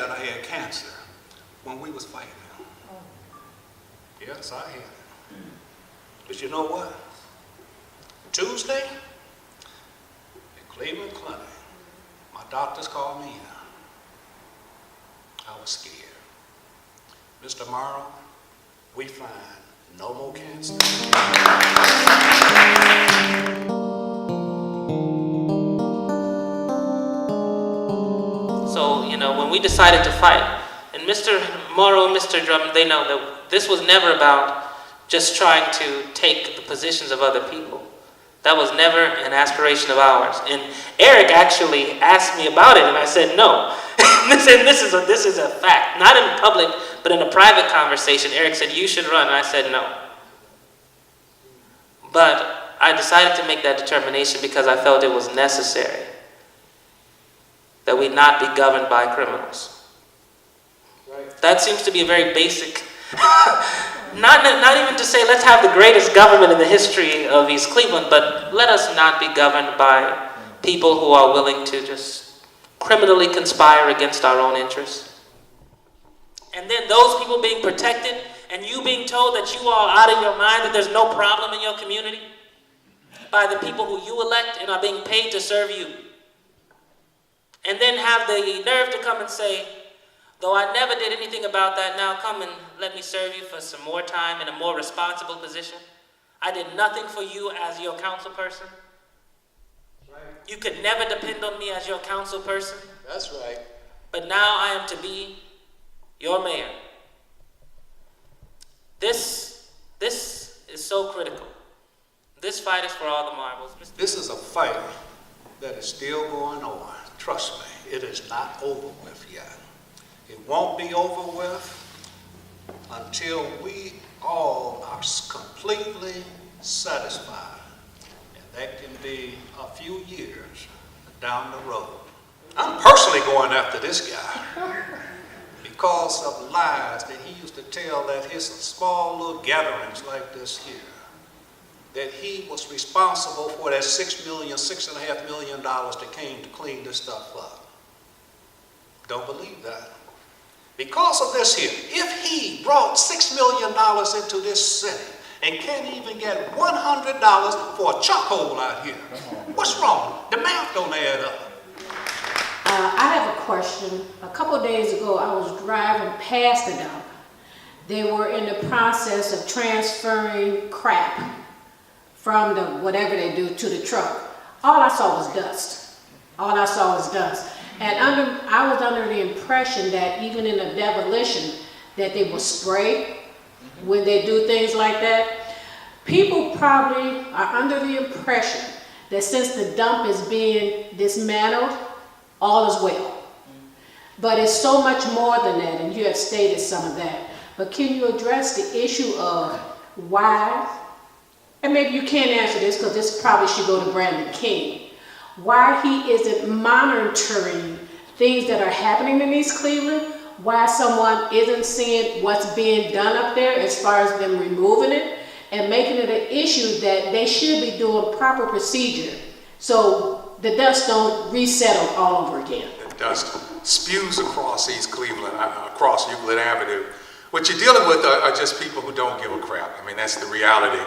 that I had cancer when we was fighting. Yes, I had it. But you know what? Tuesday, at Cleveland Clinic, my doctors called me in. I was scared. Mr. Morrow, we find no more cancer. So, when we decided to fight, and Mr. Morrow and Mr. Drummond, they know that this was never about just trying to take the positions of other people. That was never an aspiration of ours. And Eric actually asked me about it, and I said no. this is a fact. Not in public, but in a private conversation. Eric said, you should run, and I said no. But I decided to make that determination because I felt it was necessary that we not be governed by criminals. Right. That seems to be a very basic, not even to say let's have the greatest government in the history of East Cleveland, but let us not be governed by people who are willing to just criminally conspire against our own interests. And then those people being protected and you being told that you are out of your mind, that there's no problem in your community by the people who you elect and are being paid to serve you. And then have the nerve to come and say, though I never did anything about that, now come and let me serve you for some more time in a more responsible position. I did nothing for you as your council person. Right. You could never depend on me as your council person. That's right. But now I am to be your mayor. This is so critical. This fight is for all the marbles. This is a fight that is still going on. Trust me, it is not over with yet. It won't be over with until we all are completely satisfied. And that can be a few years down the road. I'm personally going after this guy because of lies that he used to tell at his small little gatherings like this here, that he was responsible for that $6.5 million that came to clean this stuff up. Don't believe that. Because of this here, if he brought $6 million into this city and can't even get $100 for a charcoal out here, what's wrong? The math don't add up. I have a question. A couple days ago, I was driving past the dump. They were in the process of transferring crap from the whatever they do to the truck. All I saw was dust. All I saw was dust. And I was under the impression that even in the demolition that they will spray when they do things like that. People probably are under the impression that since the dump is being dismantled, all is well. But it's so much more than that, and you have stated some of that. But can you address the issue of why, and maybe you can't answer this because this probably should go to Brandon King, why he isn't monitoring things that are happening in East Cleveland, why someone isn't seeing what's being done up there as far as them removing it and making it an issue that they should be doing proper procedure so the dust don't resettle all over again. The dust spews across East Cleveland, across Euclid Avenue. What you're dealing with are just people who don't give a crap. I mean, that's the reality.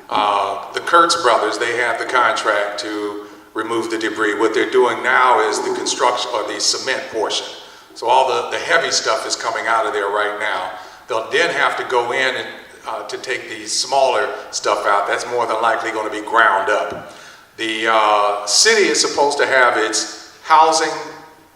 The Kurtz brothers, they have the contract to remove the debris. What they're doing now is the construction or the cement portion. So all the heavy stuff is coming out of there right now. They'll then have to go in and to take the smaller stuff out. That's more than likely going to be ground up. The city is supposed to have its housing,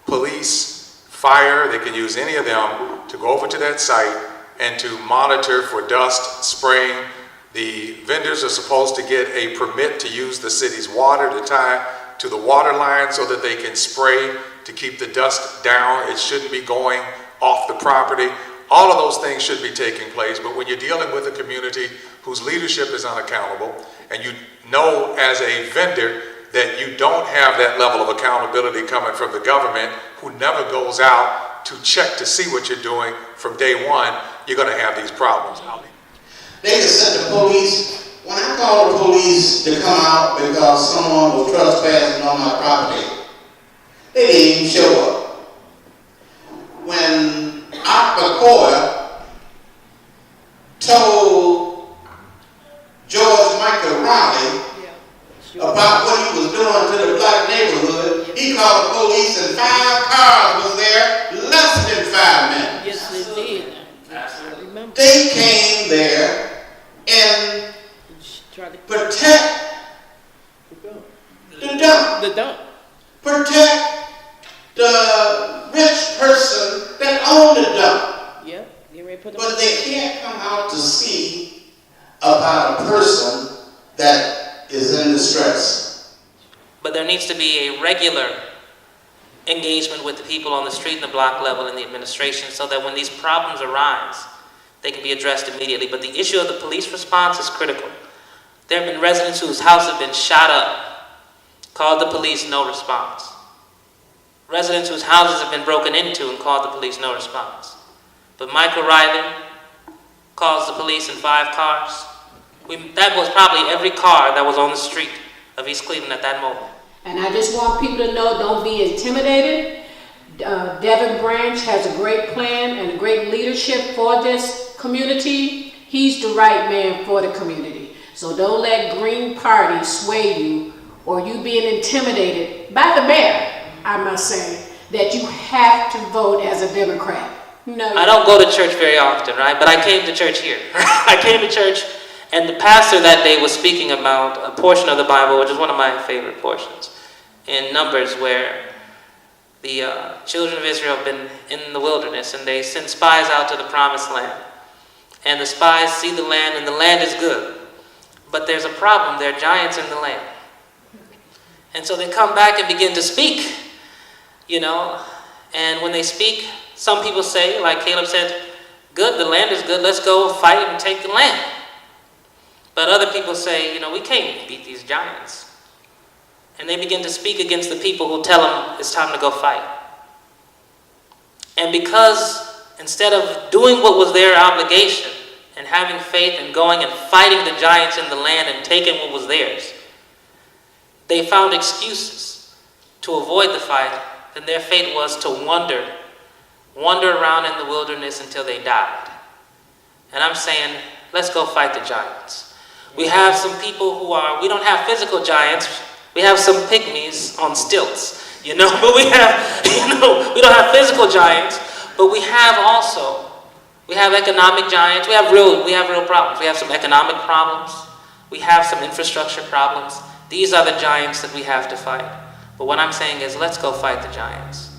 police, fire. They can use any of them to go over to that site and to monitor for dust, spraying. The vendors are supposed to get a permit to use the city's water to tie to the water line so that they can spray to keep the dust down. It shouldn't be going off the property. All of those things should be taking place, but when you're dealing with a community whose leadership is unaccountable, and you know as a vendor that you don't have that level of accountability coming from the government, who never goes out to check to see what you're doing from day one, you're going to have these problems. They just sent the police. When I called the police to come out because someone was trespassing on my property, they didn't even show up. When McCoy told George Michael Raleigh about what he was doing to the black neighborhood. He called the police and 5 cars was there less than 5 minutes. Yes, they did. I remember. They came there and protect the dump. The dump. Protect the rich person that owned the dump. Yep. You ready to put them But they can't come out to see about a person that is in distress. But there needs to be a regular engagement with the people on the street and the block level in the administration so that when these problems arise, they can be addressed immediately. But the issue of the police response is critical. There have been residents whose houses have been shot up, called the police, no response. Residents whose houses have been broken into and called the police, no response. But Michael Riley calls the police in 5 cars. That was probably every car that was on the street of East Cleveland at that moment. And I just want people to know, don't be intimidated. Devin Branch has a great plan and a great leadership for this community. He's the right man for the community. So don't let Green Party sway you or you being intimidated by the mayor, I must say, that you have to vote as a Democrat. No, I don't go to church very often, right? But I came to church here. I came to church, and the pastor that day was speaking about a portion of the Bible, which is one of my favorite portions, in Numbers, where the children of Israel have been in the wilderness, and they send spies out to the promised land. And the spies see the land, and the land is good. But there's a problem. There are giants in the land. And so they come back and begin to speak, and when they speak, some people say, like Caleb said, good, the land is good, let's go fight and take the land. But other people say, we can't beat these giants. And they begin to speak against the people who tell them it's time to go fight. And because instead of doing what was their obligation and having faith and going and fighting the giants in the land and taking what was theirs, they found excuses to avoid the fight, then their fate was to wander around in the wilderness until they died. And I'm saying, let's go fight the giants. We have some people we don't have physical giants, we have some pygmies on stilts, but we don't have physical giants, but we have economic giants, we have real problems. We have some economic problems, we have some infrastructure problems. These are the giants that we have to fight. But what I'm saying is, let's go fight the giants.